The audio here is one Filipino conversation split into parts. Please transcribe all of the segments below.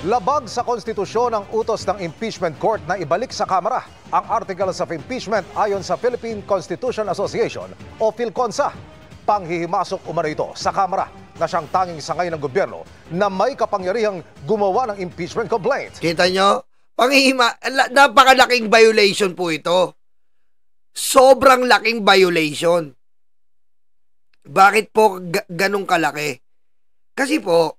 Labag sa konstitusyon ang utos ng impeachment court na ibalik sa Kamara ang articles of impeachment ayon sa Philippine Constitution Association o PhilConsa. Panghihimasok umano ito sa Kamara na siyang tanging sangay ng gobyerno na may kapangyarihang gumawa ng impeachment complaint. Kita nyo? Napakalaking violation po ito. Sobrang laking violation. Bakit po ganun kalaki? Kasi po,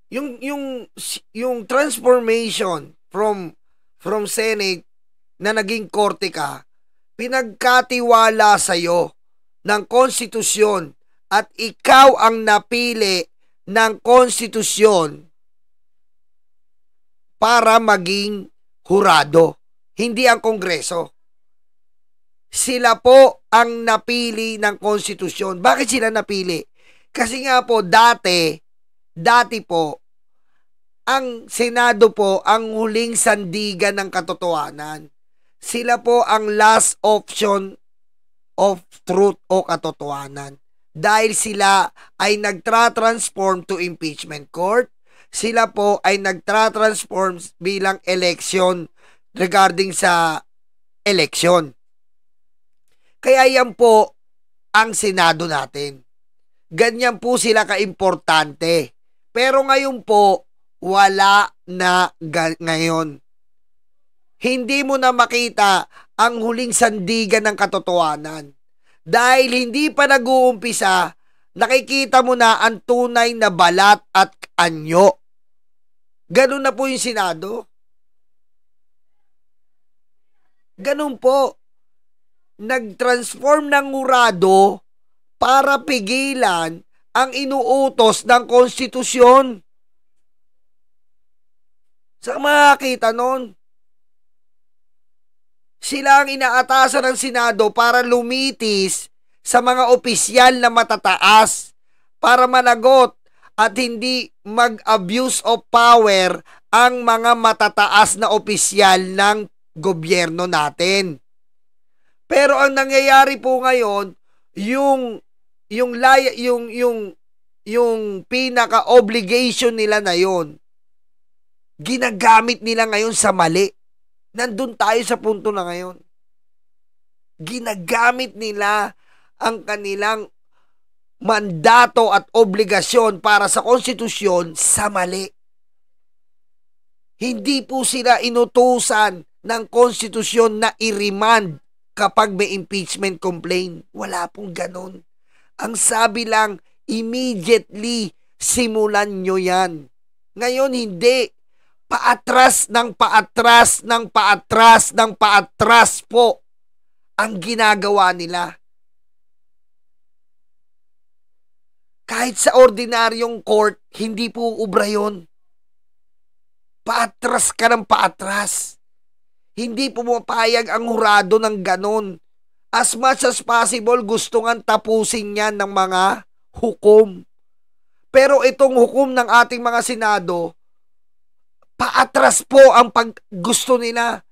yung transformation from Senate na naging korte ka, pinagkatiwala sa'yo ng konstitusyon at ikaw ang napili ng konstitusyon para maging hurado, hindi ang Kongreso. Sila po ang napili ng konstitusyon. Bakit sila napili? Kasi nga po, dati po, ang Senado po ang huling sandigan ng katotohanan. Sila po ang last option of truth o katotohanan. Dahil sila ay nagtra-transform to impeachment court, sila po ay nagtra-transform bilang election regarding sa election. Kaya yan po ang Senado natin. Ganyan po sila kaimportante. Pero ngayon po, wala na ngayon. Hindi mo na makita ang huling sandigan ng katotohanan. Dahil hindi pa nag-uumpisa, nakikita mo na ang tunay na balat at anyo. Ganun na po yung Senado. Ganun po. Nag-transform ng hurado para pigilan ang inuutos ng konstitusyon. Saan makakita nun? Sila ang inaatasan ng Senado para lumitis sa mga opisyal na matataas para managot at hindi mag-abuse of power ang mga matataas na opisyal ng gobyerno natin. Pero ang nangyayari po ngayon, yung pinaka-obligation nila na yon, ginagamit nila ngayon sa mali. Nandun tayo sa punto na ngayon. Ginagamit nila ang kanilang mandato at obligasyon para sa konstitusyon sa mali. Hindi po sila inutusan ng konstitusyon na i-remand kapag may impeachment complaint. Wala pong ganon. Ang sabi lang, immediately, simulan nyo yan. Ngayon, hindi. Paatras ng paatras ng paatras ng paatras po ang ginagawa nila. Kahit sa ordinaryong court, hindi po ubra yun. Paatras ka ng paatras. Hindi pumapayag ang hurado ng ganon. As much as possible, gusto nga tapusin yan ng mga hukom. Pero itong hukom ng ating mga Senado, paatras po ang gusto nila.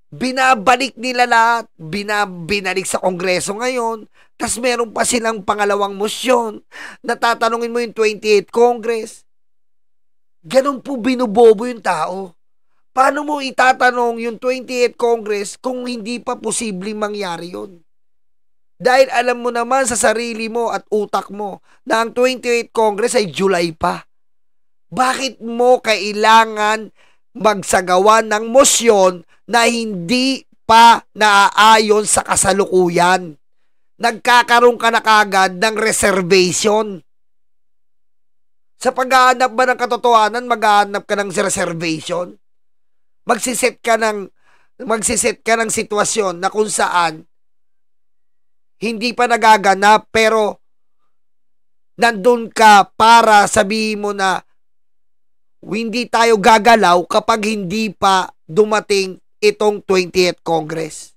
Binabalik nila lahat. Binalik sa Kongreso ngayon. Tas meron pa silang pangalawang motion. Natatanungin mo yung 28th Congress. Ganun po binubobo yung tao. Paano mo itatanong yung 28th Congress kung hindi pa posibleng mangyari yun? Dahil alam mo naman sa sarili mo at utak mo na ang 28th Congress ay July pa. Bakit mo kailangan magsagawa ng motion na hindi pa naaayon sa kasalukuyan? Nagkakaroon ka na kagad ng reservation. Sa paghahanap ba ng katotohanan, maghahanap ka ng reservation? Magsiset ka ng sitwasyon na kung saan hindi pa nagaganap pero nandun ka para sabihin mo na hindi tayo gagalaw kapag hindi pa dumating itong 20th Congress.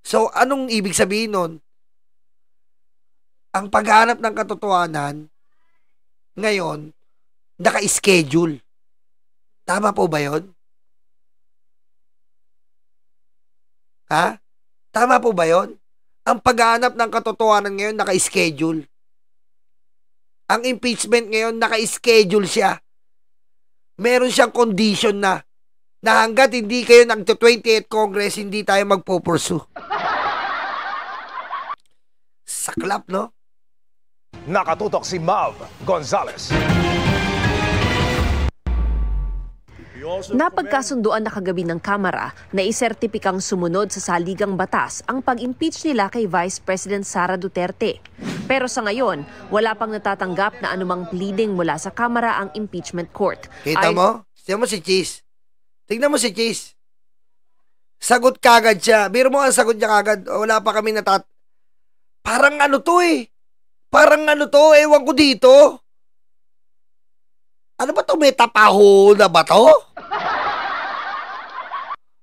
So, anong ibig sabihin nun? Ang paghanap ng katotohanan ngayon, naka-schedule. Tama po ba yun? Ha? Tama po ba yun? Ang paghahanap ng katotohanan ngayon naka-schedule. Ang impeachment ngayon, naka-schedule siya. Meron siyang condition na hanggat hindi kayo nagto-28th Congress, hindi tayo magpo-pursue. Saklap, no? Nakatutok si Mav Gonzalez. Napagkasunduan na kagabi ng Kamara na isertipikang sumunod sa saligang batas ang pag-impeach nila kay Vice President Sara Duterte. Pero sa ngayon, wala pang natatanggap na anumang pleading mula sa Kamara ang impeachment court. Kita mo? Tignan mo si Cheese. Tignan mo si Cheese. Sagot kagad siya. Biro mo ang sagot niya kagad. Wala pa kami Parang ano to eh. Parang ano to, ewan ko dito. Ano ba to? May tapaho na ba to?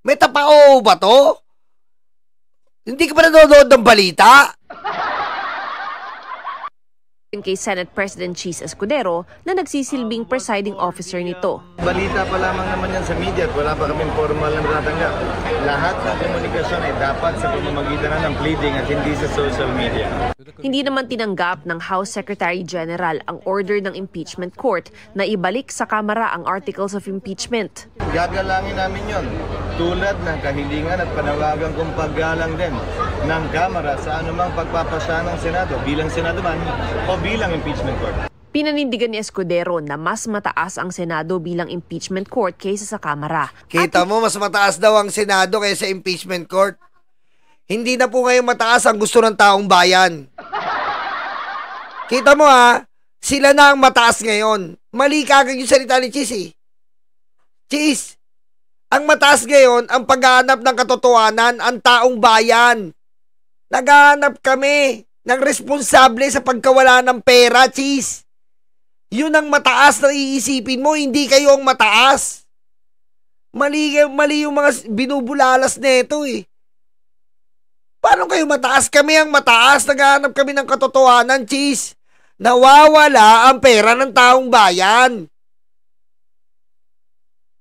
May tapaho ba to? Hindi ka pa nanonood ng balita? Kay Senate President Cheese Escudero na nagsisilbing presiding officer nito. Balita pa lamang naman yan sa media at wala pa kaming formal na natatanggap. Lahat ng komunikasyon ay dapat sa pamamagitan ng pleading at hindi sa social media. Hindi naman tinanggap ng House Secretary General ang order ng impeachment court na ibalik sa Kamara ang articles of impeachment. Gagalangin namin yon tulad ng kahilingan at panawagan kong paggalang din ng Kamara sa anumang pagpapasya ng Senado bilang Senado man o bilang impeachment court. Pinanindigan ni Escudero na mas mataas ang Senado bilang impeachment court kaysa sa Kamara. Kita mo, mas mataas daw ang Senado kaysa impeachment court. Hindi na po ngayon mataas ang gusto ng taong bayan. Kita mo sila na ang mataas ngayon. Mali kagad yung salita ni Cheese eh. Cheese, ang mataas ngayon, ang paghahanap ng katotohanan, ang taong bayan. Naghahanap kami ng responsable sa pagkawala ng pera, Cheese. Yun ang mataas na iisipin mo, hindi kayo ang mataas. Mali yung mga binubulalas nito eh. Paano kayo mataas? Kami ang mataas. Naghahanap kami ng katotohanan, Cheese. Nawawala ang pera ng taong bayan.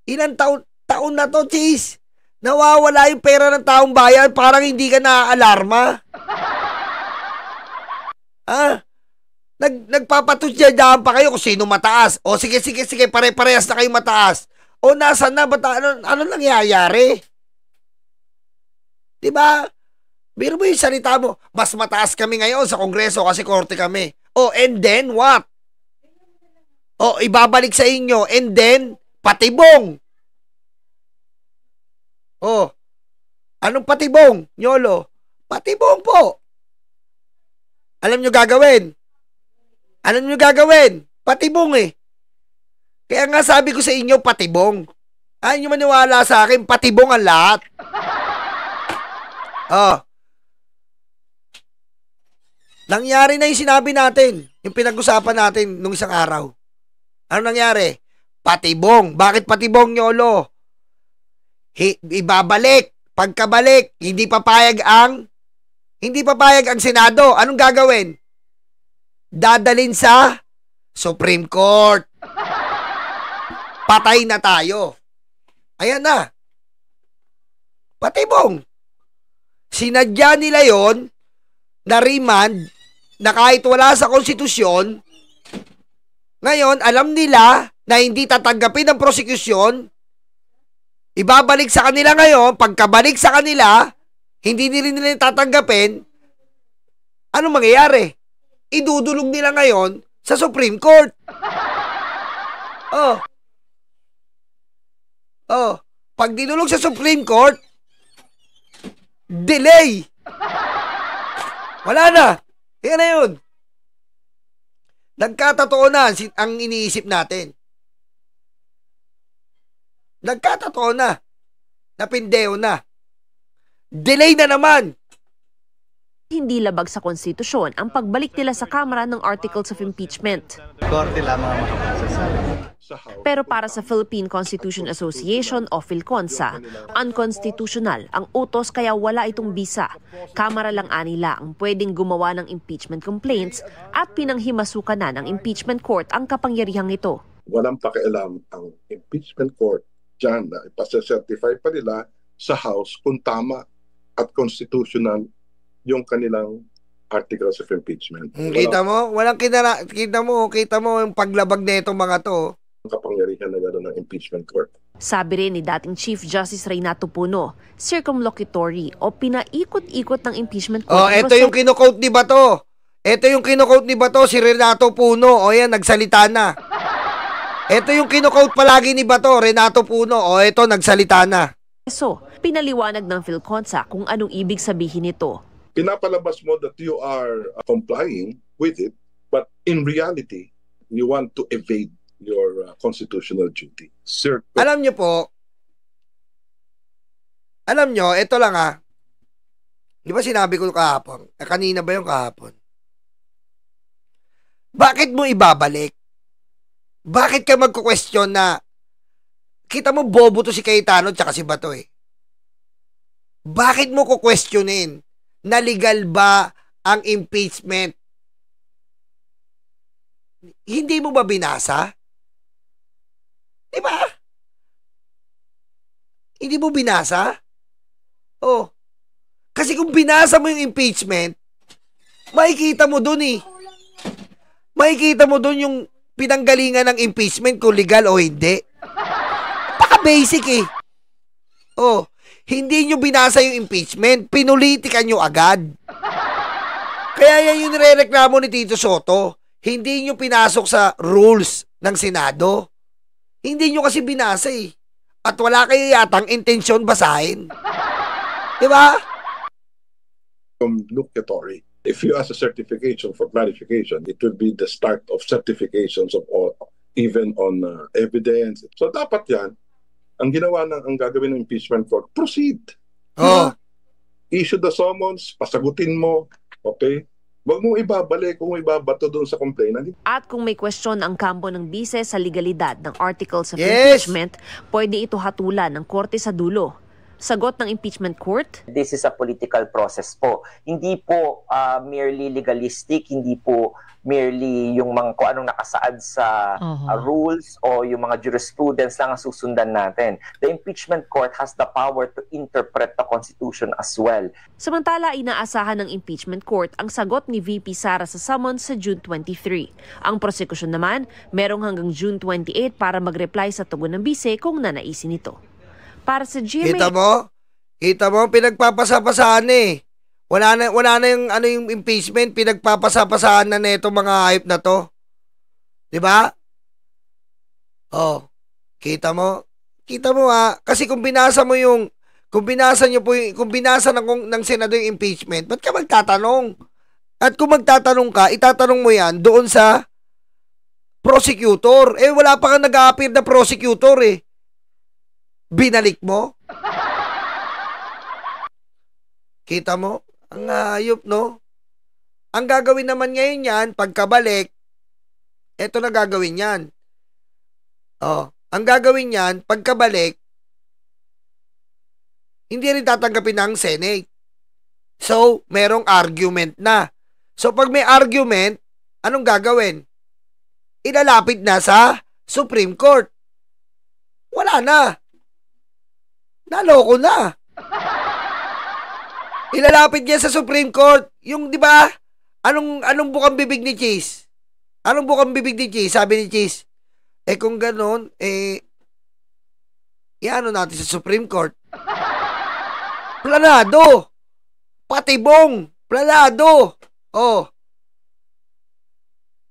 Ilang taon na to, Cheese? Nawawala yung pera ng taong bayan, parang hindi ka naaalarma. Nagpapatudyadaan pa kayo kung sino mataas. O sige, pare-parehas na kayo mataas. O nasan na? Ano nangyayari? Diba? Biro mo yung salita mo, mas mataas kami ngayon sa Kongreso kasi korte kami. O, and then what? O, ibabalik sa inyo, and then, patibong. O, anong patibong, Nyolo? Patibong po. Alam nyo gagawin? Patibong eh. Kaya nga sabi ko sa inyo, patibong. Ayaw nyo maniwala sa akin, patibong ang lahat. Nangyari na yung sinabi natin, yung pinag-usapan natin nung isang araw. Ano nangyari? Patibong. Bakit patibong, Nyolo? Ibabalik. Pagkabalik, hindi papayag ang Senado. Anong gagawin? Dadalin sa Supreme Court. Patay na tayo. Ayan na. Patibong. Sinadya nila yon na remand na kahit wala sa konstitusyon, ngayon alam nila na hindi tatanggapin ang prosecution, ibabalik sa kanila ngayon, pagkabalik sa kanila, hindi nila tatanggapin, anong mangyayari? Idudulog nila ngayon sa Supreme Court. Pag dinulog sa Supreme Court, delay. Wala na. Yan na yun. Nagkatotoo na ang iniisip natin. Nagkatotoo na. Napindeo na. Delay na naman. Hindi labag sa konstitusyon ang pagbalik nila sa Kamara ng Articles of Impeachment. Korte lamang ang makapagsasabi. Pero para sa Philippine Constitution Association o PhilConsa, unconstitutional ang utos kaya wala itong bisa. Kamara lang anila ang pwedeng gumawa ng impeachment complaints at pinanghimasukan na ng impeachment court ang kapangyarihang ito. Walang pakialam ang impeachment court dyan na ipasa-certify pa nila sa House kung tama at constitutional yung kanilang articles of impeachment. Kita mo? Kita mo yung paglabag na itong mga to. Kapangyarihan na gano'n ng impeachment court. Sabi rin ni dating Chief Justice Reynato Puno, circumlocutory o pinaikot-ikot ng impeachment court. Ito yung kino-quote ni Bato. Si Renato Puno. Yan, nagsalita na. Ito yung kino-quote palagi ni Bato, Renato Puno. Ito, nagsalita na. So, pinaliwanag ng PhilConsa kung anong ibig sabihin nito. Pinapalabas mo that you are complying with it, but in reality, you want to evade your constitutional duty. Sir, Alam nyo, ito lang Di ba sinabi ko kahapon? Kanina ba yung kahapon? Bakit mo ibabalik? Bakit ka magko-question na kita mo bobo to si Cayetano tsaka si Bato Bakit mo ko-questionin na legal ba ang impeachment? Hindi mo ba binasa? Diba? Hindi mo binasa? Kasi kung binasa mo yung impeachment, makikita mo dun Makikita mo dun yung pinanggalingan ng impeachment kung legal o hindi. Paka-basic hindi nyo binasa yung impeachment, pinulitikan nyo agad. Kaya yan yung nirereklamo ni Tito Soto. Hindi nyo pinasok sa rules ng Senado. Hindi nyo kasi binasa At wala kayo yatang intensyon basahin. Diba? Locutory. If you ask a certification for clarification, it will be the start of certifications of all, even on evidence. So dapat yan, ang gagawin ng impeachment court, proceed. Issue the summons, pasagutin mo, okay? Huwag mong ibabalik kung ibabato doon sa complainant. At kung may question ang kampo ng bise sa legalidad ng articles of impeachment, pwede ito hatulan ng korte sa dulo. Sagot ng impeachment court? This is a political process po. Hindi po merely legalistic, hindi po merely yung mga kung anong nakasaad sa rules o yung mga jurisprudence lang ang susundan natin. The impeachment court has the power to interpret the Constitution as well. Samantala, inaasahan ng impeachment court ang sagot ni VP Sara sa summons sa June 23. Ang prosekusyon naman, merong hanggang June 28 para mag-reply sa tugon ng bise kung nanaisin ito. Para sa GMA... Kita mo, pinagpapasapasahan Wala na yung impeachment, pinagpapasapasahan na nito mga hype na to. 'Di ba? Kita mo kasi kung binasa ng Senado yung impeachment, ba't ka magtatanong? At kung magtatanong ka, itatanong mo 'yan doon sa prosecutor. Wala pa kang nag-a-appear na prosecutor Binalik mo? Kita mo? Ang hayop, no? Ang gagawin naman ngayon yan, pagkabalik, eto na gagawin yan. Ang gagawin yan, pagkabalik, hindi rin tatanggapin ng Senate. So, merong argument na. So, pag may argument, anong gagawin? Ilalapit na sa Supreme Court. Wala na. Naloko na. Ilalapit niya sa Supreme Court. Yung, di ba? Anong bukang bibig ni Cheese? Anong bukang bibig ni Cheese? Sabi ni Cheese, kung ganon, iano natin sa Supreme Court. Planado. Patibong. Planado.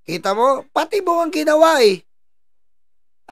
Kita mo? Patibong ang ginawa